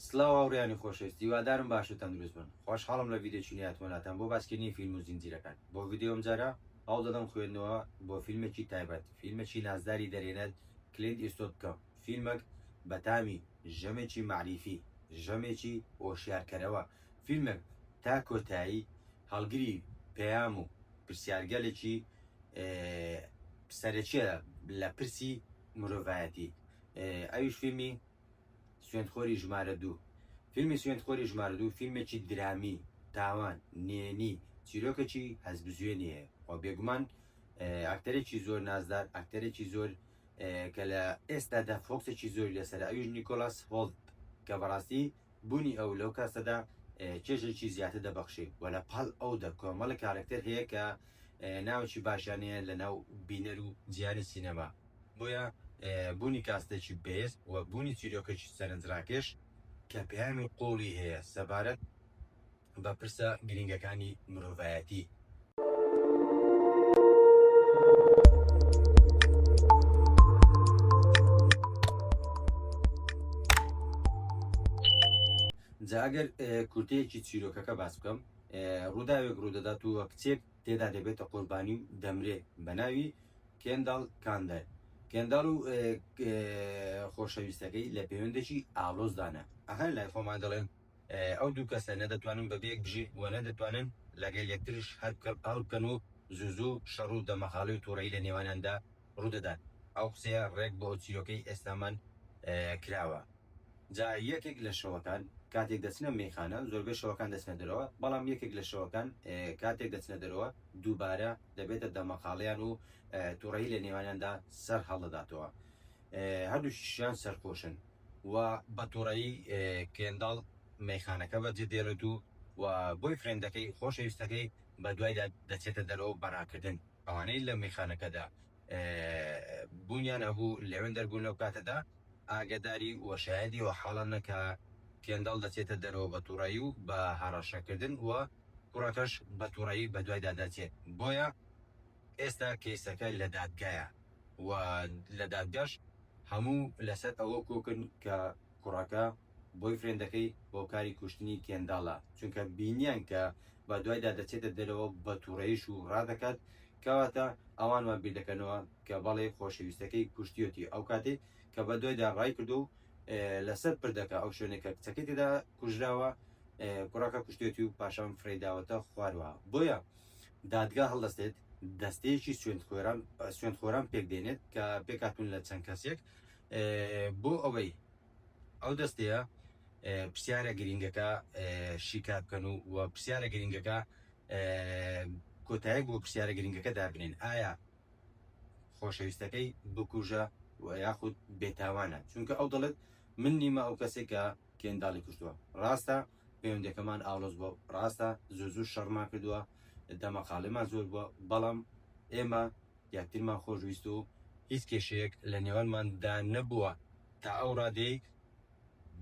سلااو ئەوڕیانی خۆشەویستی هیوادارم باش و تەندروست بن. خۆشحاڵم لە ڤیدیۆکی نهاتمەلاتان بۆ باسکردنی فیلم و زنجیرەکان. بۆ ڤیدیۆم جارە هەوڵ دەدەم خوێندنەوە بۆ فیلمێکی تایبەت، فیلمێکی نازداری دەرێنێت کلینت ئیستۆت بکەم. فیلمێک بە تامی ژەمێکی معریفی، ژەمێکی ئۆشیارکەرەوە، فیلمێک تا کۆتایی هەڵگری پەیام و پرسیارگەلێکی سەرەکیە لە پرسی مرۆڤایەتی. ئەویش فیلمی سوێندخۆری ژمارە دوو. فیلمی سوێندخۆری ژمارە دوو فیلمێکی درامی، تاوان، نێنی، چیرۆکێکی هەزبزوێنی هەیە. خۆ بێگومان ئاکتەرێکی زۆر نازدار، ئاکتەرێکی زۆر کە لە ئێستادا فۆکسێکی زۆری لەسەر ئەویش نیکۆلاس هۆڵت کە بەڕاستی بوونی ئەو لەو کاسەدا چێژێکی زیاتر دەبەخشی و لە پاڵ ئەودا کۆمەڵە کارکتەر هەیە کە ناوکی باشانەیە لە ناو بینەر و جیانی سینەما. بۆیە بوونی کاستێکی بێز و بوونی چیرۆکێکی سەرنجڕاکێش کە پەیامی قۆڵی هەیە سەبارەت بە پرسە گرنگەکانی مرۆڤایەتی. جا ئەگەر کورتەیەکی چیرۆکەکە باس بکەم، ڕووداوێک ڕوودەدات و کچێک تێدا دەبێتە قوربانی و دەمرێ بە ناوی کێنداڵ کاندەر. کێنداڵ و خۆشەویستەکەی لە پەیوەندێکی ئاڵۆزدانە. ئەهەن لای خۆمان دەڵێن ئەو دوو کەسە نەدەتوانن بەبێک بژین و نەدەتوانن لەگەڵ یەکترش هەڵ بکەن و زوو شەڕ و دەمەخاڵی و تووڕەیی لە نێوانیاندا ڕوودەدات. ئەو قسەیە ڕێک بۆ چیرۆکەی ئێستامان کراوە. جا یەکێک لە شەوەکان کاتێک دەچنە میخانە، زۆربەی شەوەکان دەچنە دەرەوە، بەڵام یەکێک لە شەوەکان کاتێک دەچنە دەرەوە دووبارە دەبێتە دەمەخاڵیان و تووڕەیی لە نێوانیاندا سەر هەڵدەداتەوە. هەردووشیان سەرخۆشن و بە تووڕەیی کێنداڵ مەیخانەکە بەجێ دێڕێت و بۆی فرێندەکەی خۆشەویستەکەی بە دوایدا دەچێتە دەرەوە بەڕاکردن. ئەوانەی لە میخانەکەدا بوونیان هەبوو لەوێن دەربوون لەو کاتەدا ئاگداری و شایدی و حاڵەنەکە کێنداڵ دەچێتە دەرەوە بە تووڕایی و بە هەڕەشەکردن و کوڕەکەش بە تووڕایی بە دوایدا دەچێت. بۆیە ئێستا کەیسەکە لە دادگایە و لە دادگاش هەموو لەسەر ئەوە کۆکن کە کوڕەکە بۆی فرێندەکەی بۆ کاری کوشتنی کێنداڵە، چونکە بینیان کە بە دوایدا دەچێتە دەرەوە بە تووڕەیش و ڕادەکات کەواتە ئەوانمان بیردەکەنەوە کە بەڵێ خۆشەویستەکەی کوشتیەتی ئەو کاتێک کە بە دوایدا ڕای کردو و لەسەر پردەکە ئەو شوێنێکە کچەکەی تێدا کوژراوە کوڕەکە کوشتێتی و پاشان فرێداوەتە خواروە. بۆیە دادگا هەڵدەستێت دەستەیەکی سوێندخۆران پێک دێنێت کە پێکاتون لە چەند کەسێک بۆ ئەوەی ئەو دەستەیە پرسیارە گرنگەکە شیکا بکەن و پرسیارە گرنگەکە کۆتاییەک بۆ پرسیارە گرنگەکە دابنێن ئایا خۆشەویستەکەی بکوژە و یاخود بێتاوانە، چونکە ئەو دەڵێت من نیمە ئەو کەسێک کە کێنداڵی کوشتووە. ڕاستە پەیوەندەکەمان ئاڵۆز بووە، ڕاستە زوو شەڕمان کردووە، دەمەخاڵیمان زۆر بووە، بەڵام ئێمە یەکترمان خۆشویست و هیچ کێشەیەک لە نێوانماندا نەبووە تا ئەو ڕادەی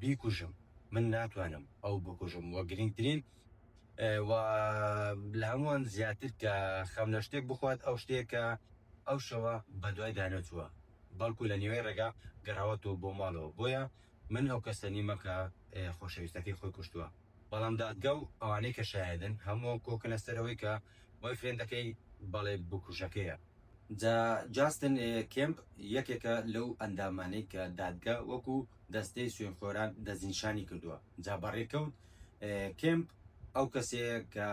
بیکوژم. من ناتوانم ئەو بکوژم و گرنگترین و لە هەمووان زیاتر کە خەم لە شتێک بخوات ئەو شتێکە ئەو شەوە بە دوای دانەچووە، بەڵکو لە نێوەی ڕێگا گەڕاوەتەوە بۆ ماڵەوە. بۆیە من ئەو کەسە نیمە کە خۆشەویستەکەی خۆی کوشتووە، بەڵام دادگا و ئەوانەی کە شایدن هەموو کۆکەنە سەرەوەی کە بۆی فرێندەکەی بەڵێ بکوژەکەیە. جاستن کێمپ یەکێکە لەو ئەندامانەی کە دادگا وەکو دەستەی سوێنخۆران دەزینشانی کردووە. جا بەڕێکەوت کێمپ ئەو کەسەیە کە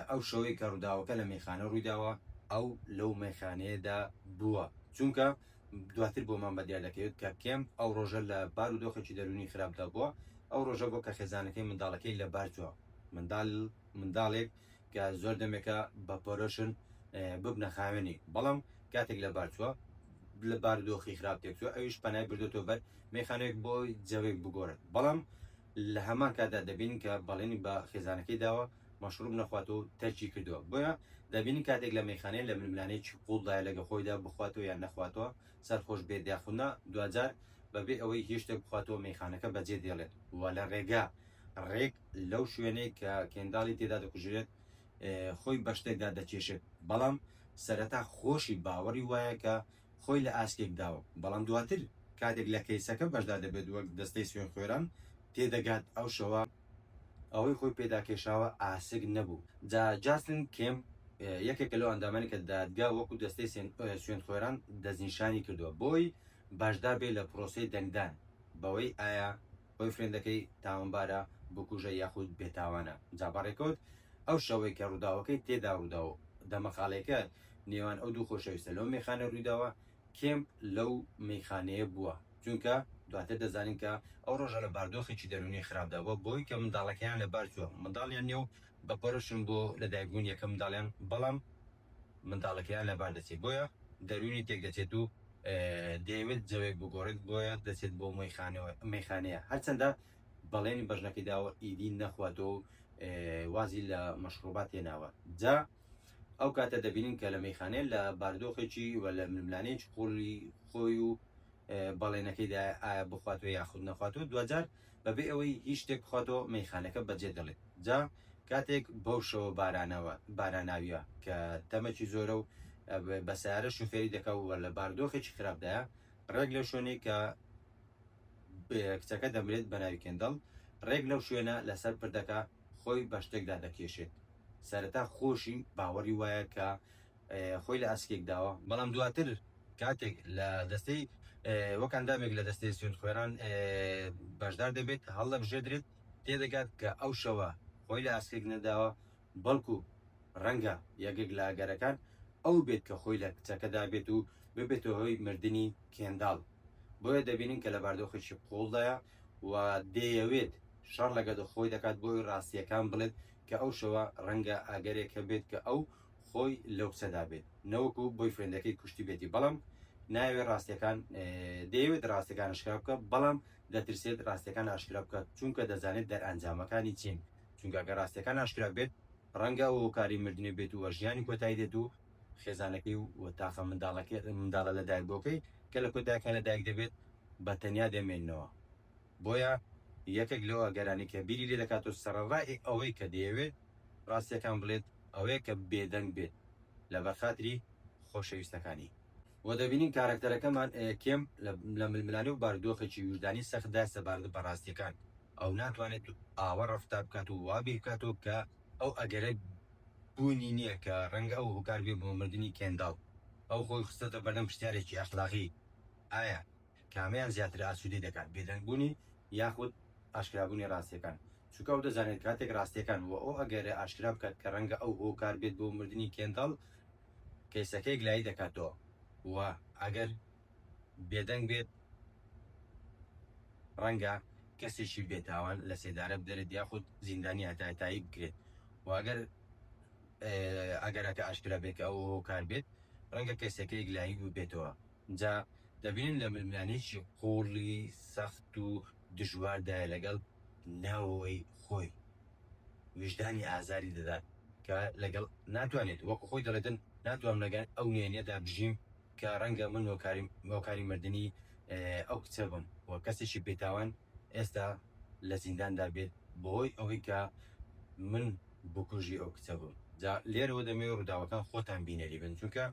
ئەو شەوەی کە ڕووداوەکە لە میخانە ڕوویداوە ئەو لەو میخانەیەدا بووە، چونکە دواتر بۆمان بەدیار دەکەوێت کە کێمپ ئەو ڕۆژە لە بار و دۆخێکی دەرونی خراپدا بووە. ئەو ڕۆژە بۆ کە خێزانەکەی منداڵەکەی لە بار چووە، منداڵێک کە زۆر دەمێکە بە پۆرۆشن ببنە خاوێنی، بەڵام کاتێک لە بار چووە لە بار دۆخی خراپ تێکچووە ئەویش پەنای بردوێتەوە بەر میخانەیەک بۆی جەوێک بگۆڕێت. بەڵام لە هەمان کاتدا دەبین کە بەڵێنی بە خێزانەکەی داوە مەشروب نەخواتەوە تەرکی کردووە. بۆیە دەبینی کاتێک لە میخانەیە لە ململانەیەکی قوڵدایە لەگە خۆیدا بخواتەوە یان نەخواتەوە سەرخۆش بێت یاخودنا دوجار بەبێ ئەوەی هیچ شتێک بخواتەوە میخانەکە بەجێ دێڵێت و لە ڕێگا ڕێک لەو شوێنەی کە کێنداڵی تێدا دەکوژرێت خۆی بە شتێکدا دەچێشێت. بەڵام سەرەتا خۆشی باوەڕی وایە کە خۆی لە ئاسکێک داوە، بەڵام دواتر کاتێک لە کەیسەکە بەشدا دەبێت وەک دەستەی سوێن خوێران تێدەگات ئەو شەوە ئەوەی خۆی پێدا کێشاوە ئاسک نەبوو. جا جاستن کێم یەکێکە لەو ئەندامانی کە دادگا وەکو دەستەی سوێن خوێران دەستنیشانی کردووە بۆی باشدار بێت لە پرۆسی دەنگدان بەوەی ئایا بۆی فرێندەکەی تاوانبارە بکوژە یاخود بێتاوانە. جابڕێکوت ئەو شەوەی کە ڕووداوەکەی تێدا ڕووداوە دەمەقالێکە نێوان ئەو دوو خۆشەویستە لەو میخانە ڕوویداوە کێم لەو میخانەیە بووە چونکە دواتر دەزانین کە ئەو ڕۆژە لە باردۆخێکی دەرونی خراپداوە بۆی کە منداڵەکەیان لە بارچووە منداڵیان نێو بەپەرشن بۆ لەدایکبوون یەکەم منداڵیان بەڵام منداڵەکەیان لە بار دەچێت بۆیە دەرونی تێک دەچێت و دەیەوێت جەوێک بگۆڕێت بۆیە دەچێت بۆ میخانەیە هەرچەندە بەڵێنی بەژنەکەی داوە ئیدی نەخواتەوە وازی لە مەشروبات هێناوە. جا ئەو کاتە دەبینین کە لە میخانەیە لە باردۆخێکی و لە ململانەیەکی قوڵی خۆی و بەڵێنەکەیدا ئایا بخواتەوە یاخود نەخواتەوە دوجار بەبێ ئەوەی هیچ شتێک بخواتەوە میخانەکە بەجێ دەڵێت. جا کاتێک بەو شەوە باراناویە کە تەمەکی زۆرە و بە سیارە شوفێری دەکەوە لە باردۆخێکی خراپدایە ڕێک لەو شوێنەی کە کچەکە دەمرێت بە ناوی کێندەڵ ڕێک لەو شوێنە لەسەر پردەکە خۆی بە شتێکدا دەکێشێت. سەرەتا خۆشی باوەڕی وایە کە خۆی لە ئەسکێک داوە بەڵام دواتر کاتێک لە دەستەی وەک ئەندامێک لە دەستەی سوێن خوێران بەشدار دەبێت هەڵ لە بژێدرێت تێدەگات کە ئەو شەوە خۆی لە ئەسکێک نەداوە بەڵکو ڕەنگە یەکێک لە ئاگەرەکان ئەو بێت کە خۆی لە کچەکەدا بێت و ببێتەوە هۆی مردنی کێنداڵ. بۆیە دەبینین کە لە باردۆخێکی قوڵدایە و دەیەوێت شەڕ لەگەڵ خۆی دەکات بۆی ڕاستیەکان بڵێت کە ئەو شەوە ڕەنگە ئاگەرێکە بێت کە ئەو خۆی لەو کچەدا بێت نەوەکو بۆی فرێندەکەی کوشتی بێتی بەڵام ناوێت ڕاستیەکان دەیەوێت ڕاستیەکان ئاشکرا بکە بەڵام دەترسێت ڕاستیەکان ئاشکرا بکات چونکە دەزانێت دەرئەنجامەکانی چین چونکە گە ڕاستیەکان ئاشکرا بێت ڕەنگە و کاری مردنی بێت و ژیانی کۆتایی دێت و خێزانەکەی و تاقە منداڵە لە دایک بۆکەی کە لە کۆتایەکان لە دایک دەبێت بە تەنیا دەمێننەوە. بۆیە یەکێک لەوە گەرانی کە بیری لێ دەکات و سەرڕای ئەوەی کە دەیەوێت ڕاستیەکان بڵێت ئەوەیە کە بێدەنگ بێت لە بەرخاتری خۆشەویستەکانی. وە دەبینین کارکتەرەکەمان کێم لە ململانی و باردۆخێکی وجدانی سەختدا سەبارەت بە ڕاستیەکان ئەو ناتوانێت ئاوە ڕەفتار بکات و وابی بکاتەوە کە ئەو ئەگەرە بوونی نییە کە ڕەنگە ئەو هوکار بێ بۆ مردنی کێنداڵ ئەو خۆی خستەتە بەردەم پرسیارێکی ئەخلاقی ئایا کامیان زیاتر ئاسوودەی دەکات بێدەنگبوونی یاخود ئاشکرابوونی ڕاستیەکان چونکە ئەو دەزانێت کاتێک ڕاستیەکان و ئەو ئەگەرە ئاشکرا بکات کە ڕەنگە ئەو هۆکار بێت بۆ مردنی کێنداڵ کەیسەکەی گلایی دەکاتەوە و ئەگەر بێدەنگ بێت ڕەنگە کەسێکی بێتاوان لە سێدارە بدەرێت یاخود زیندانی هەتایتایی بکرێت و ئەگەرەکە ئاشکرا بێت کە ئەو هۆکار بێت ڕەنگە کەسەکەی گلایی بوو بێتەوە. جا دەبینن لە ململانێکی قوڵی سەخت و دژواردایە لەگەڵ ناوەوەی خۆی وجدانی ئازاری دەدات کە لەگەڵ ناتوانێت وەکو خۆی دەڵێتن ناتوانم لەگەن ئەو نوێنێدا بژیم کە ڕەنگە من هۆکاری مردنی ئەو کچە بم و کەسێکی بێتاوان ئێستا لە زینداندا بێت بۆی ئەوەی کە من بکوژی ئەو کچە بووم. جا لێرەوە دەمێ ڕووداوەکان خۆتان بینەری بن چونکە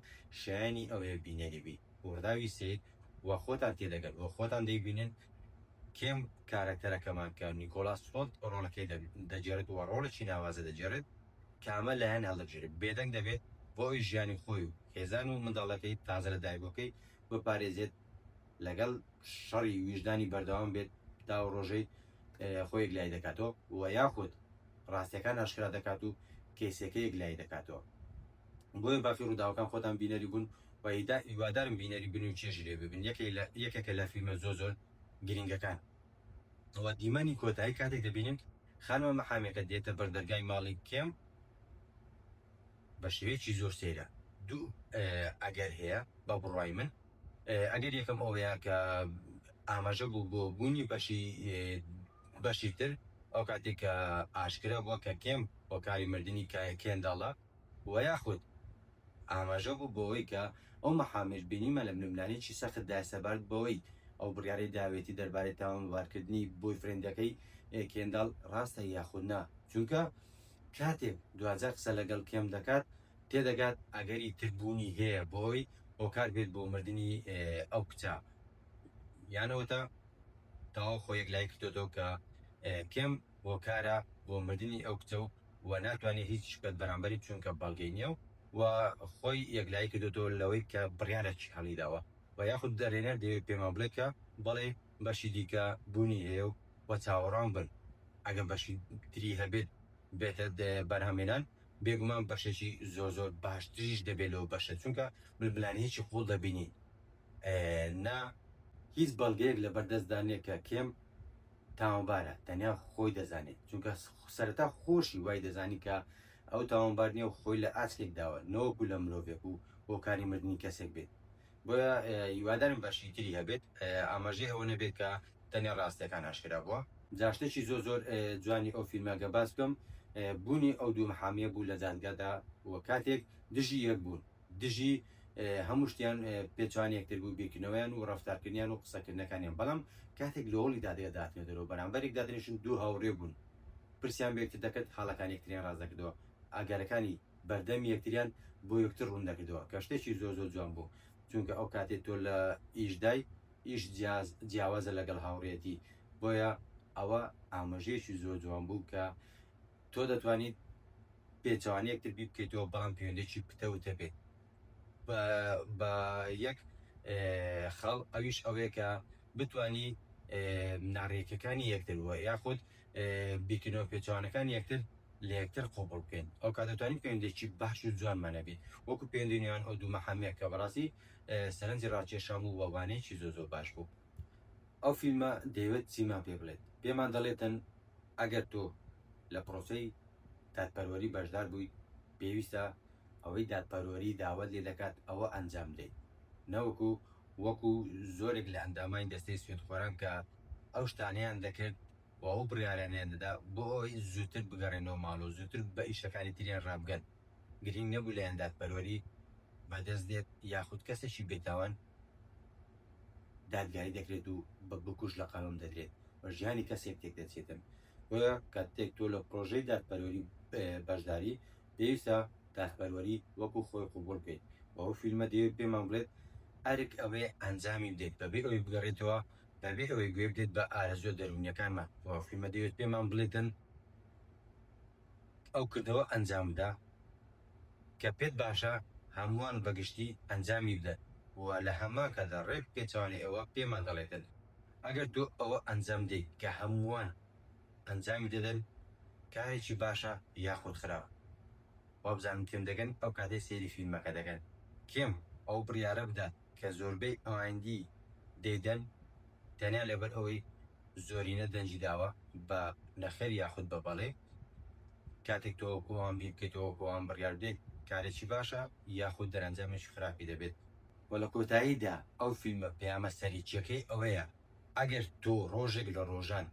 شایانی ئەوەیە بینەری بی وەرداوی سید و خۆتان تێدەگەن و خۆتان دەیبینن کێم کارکتەرەکەمان کە نیکۆلاس سۆڵت ڕۆڵەکەی دەجێرێت و ڕۆڵێکی ناوازە دەجێرێت کامە لەیان هەڵدەبژێت بێدەنگ دەبێت بۆ ئەوی ژیانی خۆی و خێزان و منداڵەکەی تازە لە دایکبۆکەی بپارێزێت لەگەڵ شەڕی ویژدانی بەردەوام بێت تا و ڕۆژەی خۆی گلای دەکاتەوە و یاخود ڕاستیەکان ئاشکرا دەکات و کەیسەکەی گلای دەکاتەوە. بۆیە باقی ڕووداوەکان خۆتان بینەری بوون و هیوادارم بینەری بن و چێژی لێ ببین یەکێکە لە فیلمە زۆر گرنگەکان و دیمەنی کۆتایی کاتێک دەبینن خانمە مەحامێکە دێتە بەردەرگای ماڵی کێم بە شێوەیەکی زۆر سەیرە دوو ئەگەر هەیە بە بڕای من ئەگەر یەکەم ئەوەیە کە ئاماژە بوو بۆ بوونی بەشی تر ئەو کاتێک کە ئاشکرا بووە کە کێم هۆکاری مردنی کێنداڵە و یاخود ئاماژە بوو بۆەوەی کە ئەو مەحامێش بینیمە لە ململانێکی سەختدا سەبارەت بەوەی ئەو بڕیارەی داوێتی دەربارەی تاوانبارکردنی بۆی فرێندەکەی کێنداڵ ڕاستە یاخود نا چونکە کاتێک دوجار قسە لەگەڵ کێم دەکات تێدەگات ئەگەری تربوونی هەیە بۆی هۆکار بێت بۆ مردنی ئەو کچە یانەوەتە تەواو خۆیەک لای کردێتەوە کە کێم بۆ کارە بۆ مردنی ئەو کچە و ناتوانێت هیچ شکت بەرامبەری چونکە بەڵگەی نییە و خۆی یەکلای کردێتەوە لەوەی کە بڕیارێکی هەڵیداوە و یاخود دەرێنەر دەوێت پێما بڵێت کە بەڵێ بەشی دیکە بوونی هەیە و چاوەڕان بن ئەگە بەشی تری هەبێت بێتە بەرهەمێنان بێگومان بەشێکی زۆر باشتریش دەبێت لەوە بەشە چونکە بلبلانەیەکی خۆڵ دەبینی نا هیچ بەڵگەیەک لە بەردەستدانێت کە کێم تاوانبارە تەنیا خۆی دەزانێت چونکە سەرەتا خۆشی وای دەزانی کە ئەو تاوانبار نیە و خۆی لە ئاچکێک داوە نەوەکو لە مرۆڤێک و بۆ کاری مردنی کەسێک بێت بۆیە هیوادارم بەشی تری هەبێت ئاماژەی ئەوە نەبێت کە تەنیا ڕاستیەکان ئاشکرا بووە جاشتێکی زۆر جوانی ئەو فیلمەگە باس بکەم بوونی ئەو دوو محامیە بوو لە جانگادا و کاتێک دژی یەک بوون دژی هەموو شتیان پێچوان یەکتر بوو بیرکردنەوەیان و ڕەفتارکردنیان و قسەکردنەکانیان بەڵام کاتێک لە هۆڵی دادەیەداتنێت دەرەوە بەرامبەرێک دادنیشن دوو هاوڕێ بوون پرسیان بێکتر دەکەت حاڵەکان یەکتریان ڕاز دەکردەوە ئاگارەکانی بەردەمی یەکتریان بۆ یەکتر ڕوون دەکردەوە کە شتێکی زۆر جوان بوو چونکە ئەو کاتێک تۆ لە ئیشدای ئیش جیاوازە لەگەڵ هاوڕێتی بۆیە ئەوە ئاماژەیەکی زۆر جوان بوو کە تۆ دەتوانیت پێچوانی یەکتر بی بکەیتەوە بەڵام پەیوەندێکی پتەوتە بێت بە یەک خەڵ ئەویش ئەوەیە کە بتانی ناڕێکەکانی یەکترەوە یاخود بیکردنەوە پێچوانەکان یەکتر لە یەکتر قۆبڵ بکەین ئەو کات دەتوانین پەیوەندێکی باش و جوانمانە بێت وەکو پەیوەندیان ئەو دوو مەحەمەیە کە بەڕاستی سەرنجی ڕاکێشام و وەوانەیەکی زۆر باش بوو ئەو فیلمە دەیەوێت چیمان پێ بڵێت پێمان دەڵێتن ئەگەر تۆ لە پرۆسەی دادپەروەری بەشدار بووی پێویستە ئەوەی دادپەروەری داوت لێ دەکات ئەوە ئەنجام بدەیت وەکو زۆرێک لە ئەندامانی دەستەی سوێندخۆران کە ئەو شتانیان دەکرد و ئەو بڕیارانیان دەدا بۆ ئەوی زووتر بگەڕێنەوە ماڵۆ زووتر بە ئیشەکانی تریان ڕابگەن گرنگ نەبوو لەیان دادپەروەری بەدەست دێت یاخود کەسێکی بێتاوان دادگایی دەکرێت و بە بکوش لە قانون دەدرێت ژیانی کەسێک تێک دەچێتن بۆیە کاتێک تۆ لە پرۆژەی دادپەروەری بەشداری پێویستە دادپەروەری وەکو خۆی قوبوڵ بکەیت ئەو فیلمە دەوێت پێمان بڵێت ئەرک ئەوەیە ئەنجامی بدەیت بەبێ ئەوەی بگەڕێتەوە بەبێ ئەوەی گوێ بدێت بە ئارەزوە دەرونیەکانمان ئەو فیلمە دەوێت پێمان بڵێتن ئەو کردەوە ئەنجام بدە کە پێت باشە هەمووان بەگشتی ئەنجامی بدەن و لە هەمان کەدا ڕێک پێچوانی ئەوە پێمان دەڵێتن ئەگەر تۆ ئەوە ئەنجام دەیت کە هەمووان ئەنجامی دەدەن کارێکی باشە یاخود خراوە وابزانم تێم دەگەن ئەو کاتێ سێری فیلمەکە دەگەن کێم ئەو بڕیارە بدات کە زۆربەی ئەوایندی دەیدەن تەنیا لەبەر ئەوەی زۆرینە دەنجی داوە بە نەخێر یاخود بە بەڵێ کاتێک تۆ کۆوان بیر بکەیتەوە کۆوان بڕیار بدەیت کارێکی باشە یاخود دەرەنجامێکی خراپی دەبێت و لە کۆتاییدا ئەو فیلمە پەیامە سەرچیەکەی ئەوەیە ئەگەر تۆ ڕۆژێک لە ڕۆژان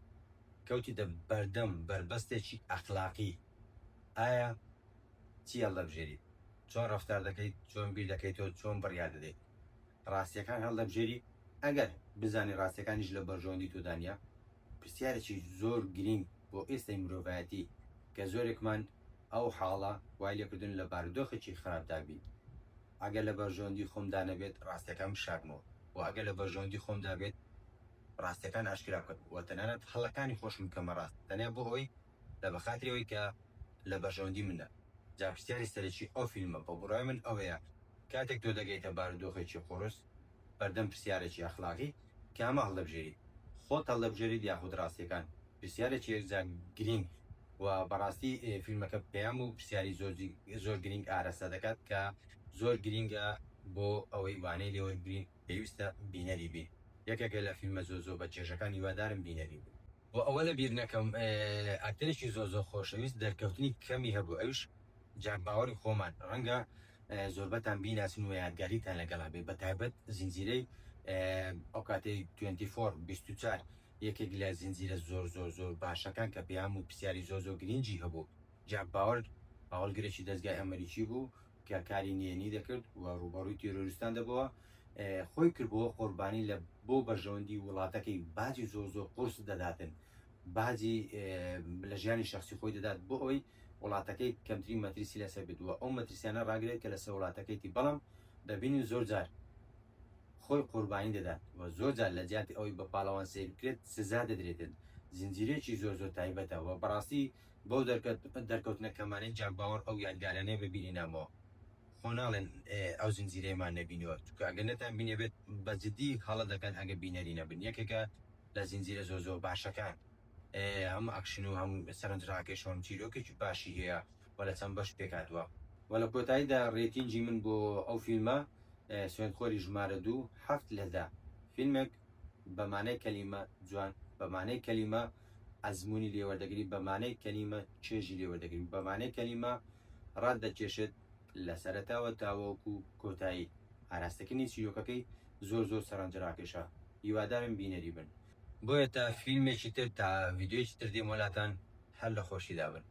کەوتی دە بەردەم بربەستێکی ئەخلاقی ئایا چی هەڵدەبژێریت چۆن ڕەفتار دەکەیت چۆن بیر دەکەیتەوە چۆن بڕیار دەدەیت ڕاستیەکان هەڵدەبژێری ئەگەر بزانی ڕاستیەکانیش لە بەرژەوەندی تۆدانیا پرسیارێکی زۆر گرنگ بۆ ئێستای مرۆڤایەتی کە زۆرێکمان ئەو حاڵە وای لێکردن لە بارودۆخێکی خراپدابین ئەگەر لە بەرژەوەندی خۆمدا نەبێت ڕاستیەکان بشارنەوە و ئەگەر لە بەرژەوەندی خۆمدا بێت ڕاستیەکان ئاشکرا بکەن و تەنانەت هەڵەکانی خۆشم بکەمە ڕاست تەنیا بۆ ئەوی لە بەخاترەوەی کە لە بەرژەوەندی منە جا پرسیاری سەرەکی ئەو فیلمە بە بڕای من ئەوەیە کاتێک تۆ دەگەیتە بارودۆخێکی قۆڕس بەردەم پرسیارێکی ئەخلاقی کە ئەمە هەڵدەبژێریت خۆت هەڵدەبژێریت یاخود ڕاستیەکان پرسیارێکی یەکجار گرنگ و بەڕاستی فیلمەکە پێیان و پرسیاری زۆر گرنگ ئارەستا دەکات کە زۆر گرنگە بۆ ئەوەی وانەی لێوەی برین پێویستە بینەری بین یەکێکە لە فیلمە زۆر بە چێژەکان هیوادارم بینەری بین و ئەوە لە بیر نەکەم ئاکتەرێکی زۆر خۆشەویست دەرکەوتنی کەمی هەبوو ئەوش جانباوەڕی خۆمان ڕەنگە زۆربەتان بیناسن و یادگاریتان لەگەڵا بێ بە تایبەت زنجیرەی ئەو کاتەی 24 یەکێک لە زنجیرە زۆر باشەکان کە پێیان و پرسیاری زۆر گرنگی هەبوو جانباوەڕ هەوڵگرێکی دەستگای ئەمریکی بوو کە کاری نێنی دەکرد و ڕوبەڕووی تێرۆریستان دەبەوە خۆی کردبووە قوربانی لە بۆ بەرژەوەندی وڵاتەکەی باجی زۆر قورس دەداتن باجی لە ژیانی شخصی خۆی دەدات بۆ ئەوەی وڵاتەکەی کەمترین مەتریسی لەسەر بدووە ئەو مەتریسیانە ڕاگرێت کە لەسەر وڵاتەکەیتی بەڵام دەبینی زۆر جار خۆی قوربانی دەدات و زۆر جار لە جیاتی ئەوەی بە پاڵەوان سیر بکرێت سزا دەدرێتن زنجیرێکی زۆر زۆر تایبەتەوە بەڕاستی بۆ دەرکەوتنە کەمانەی جاباوەڕ ئەو یادگارانەیە ببینی نامەوە خۆ ناڵێن ئەو زنجیرەیەمان نەبینەوە چونکە ئەگەر نەتان بینێ بێت بە جددی هەڵە دەکەن ئەگە بینەری نەبن یەکێکە لە زنجیرە زۆر زۆر باشەکان هەم ئەکشن و هەموو سەرنجڕاکێشەوەم چیرۆکێکی باشی هەیە وە لە چەند بەش پێکاتوە وە لە کۆتاییدا ڕێتینجی من بۆ ئەو فیلمە سوێندخۆری ژمارە 2 7 لەدا فیلمێک بەمانەی کەلیمە جوان بەمانەی کەلیمە ئەزمموی لێوەردەگری بەمانەی کەلیمە چێژی لێوەردەگرین بەمانەی کەلیمە ڕات دەکێشێت لە سەرەتاوە تاوەکو کۆتایی ئاراستەکەنی چیرۆکەکەی زۆر زۆر سەرنجڕاکێشە هیوادارم بینەری بن بۆیە تا فیلمێکی تر تا ڤیددیۆیەکی تر دێم وڵاتان هەر لە خۆشی دابن